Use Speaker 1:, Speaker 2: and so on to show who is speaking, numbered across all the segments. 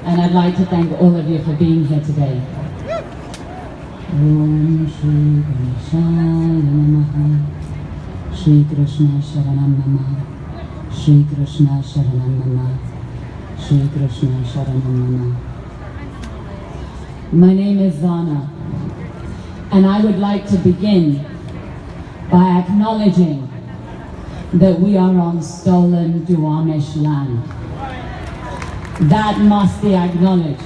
Speaker 1: and I'd like to thank all of you for being here today. Om Shri Ganeshaya Namaha. Shri Krishna Sharanam Mama. Shri Krishna Sharanam Mama. Shri Krishna Sharanam Mama. My name is Vana, and I would like to begin by acknowledging that we are on stolen Duwamish land. That must be acknowledged.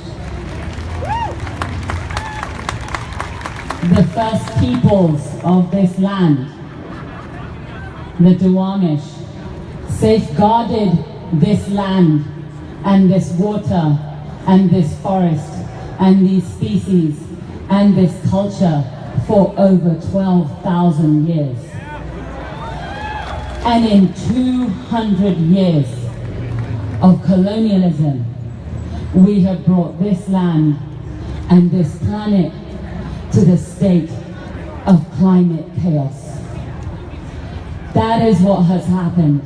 Speaker 1: The first peoples of this land, the Duwamish, safeguarded this land and this water and this forest and these species and this culture for over 12,000 years. And in 200 years of colonialism, we have brought this land and this planet to the state of climate chaos. That is what has happened,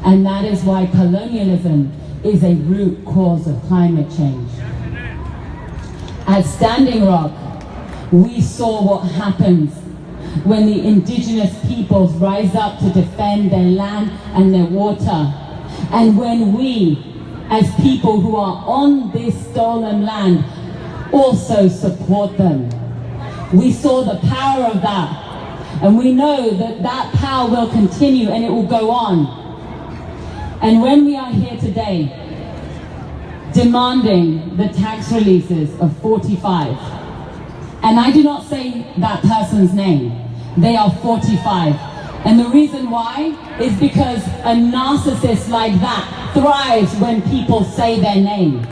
Speaker 1: and that is why colonialism is a root cause of climate change. At Standing Rock, we saw what happens when the indigenous peoples rise up to defend their land and their water, and when we, as people who are on this stolen land, also support them. We saw the power of that, and we know that that power will continue and it will go on. And when we are here today demanding the tax releases of 45, and I do not say that person's name, they are 45. And the reason why is because a narcissist like that thrives when people say their name.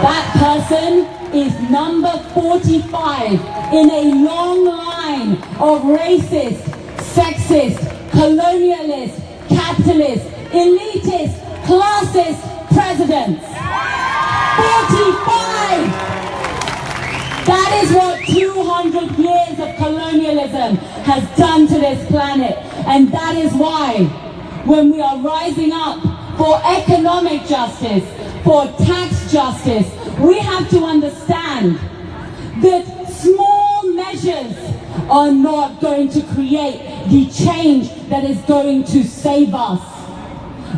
Speaker 1: That person is number 45 in a long line of racist, sexist, colonialist, capitalist, elitist, classist presidents. 45! That is what 200 years of colonialism has done to this planet. And that is why when we are rising up for economic justice, for tax justice, we have to understand that small measures are not going to create the change that is going to save us.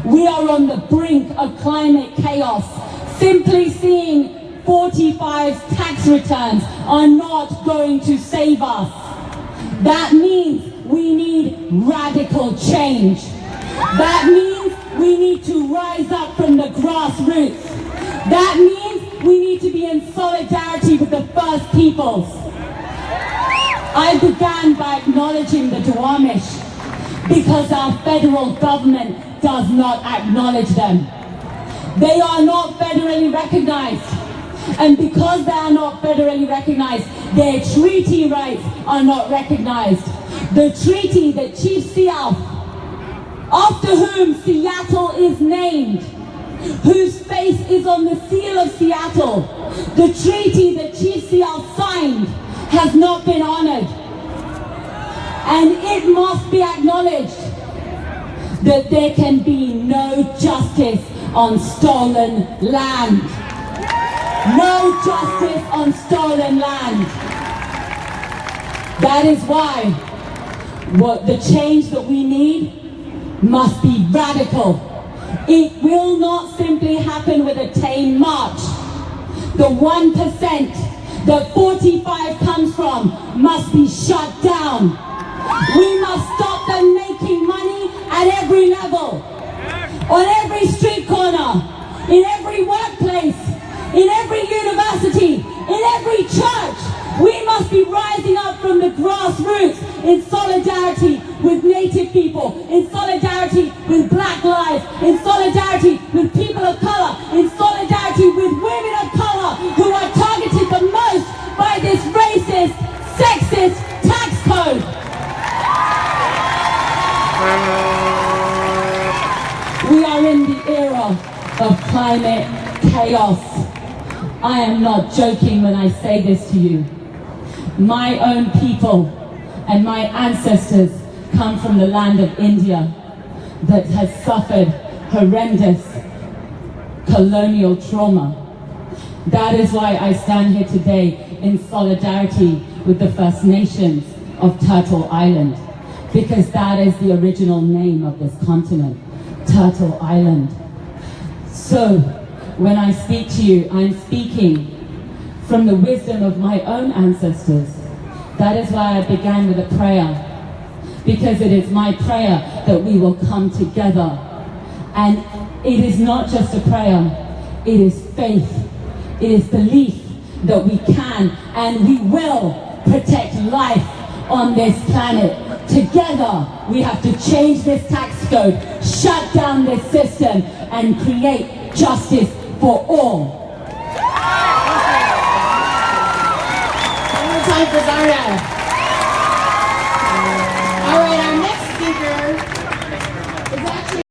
Speaker 1: We are on the brink of climate chaos. Simply seeing 45's tax returns are not going to save us. That means we need radical change. That means we need to rise up from the grassroots. That means we need to be in solidarity with the First Peoples. I began by acknowledging the Duwamish because our federal government does not acknowledge them. They are not federally recognized. And because they are not federally recognized, their treaty rights are not recognized. The treaty that Chief Sealth, after whom Seattle is named, whose face is on the seal of Seattle, the treaty that Chief Sealth signed has not been honored. And it must be acknowledged that there can be no justice on stolen land. No justice on stolen land. That is why what the change that we need must be radical. It will not simply happen with a tame march. The 1% that 45 comes from must be shut down. We must stop them making money at every level, on every street corner, in every workplace, in every university, in every church. We must be rising up from the grassroots in solidarity with Native people, in solidarity with Black lives, in solidarity with people of color, in solidarity with women of color who are targeted the most by this racist, sexist tax code. We are in the era of climate chaos. I am not joking when I say this to you. My own people and my ancestors come from the land of India that has suffered horrendous colonial trauma. That is why I stand here today in solidarity with the First Nations of Turtle Island, because that is the original name of this continent, Turtle Island. So, when I speak to you, I'm speaking from the wisdom of my own ancestors. That is why I began with a prayer, because it is my prayer that we will come together. And it is not just a prayer, it is faith, it is belief that we can and we will protect life on this planet. Together, we have to change this tax code, shut down this system, and create justice for all. Time for Zaria.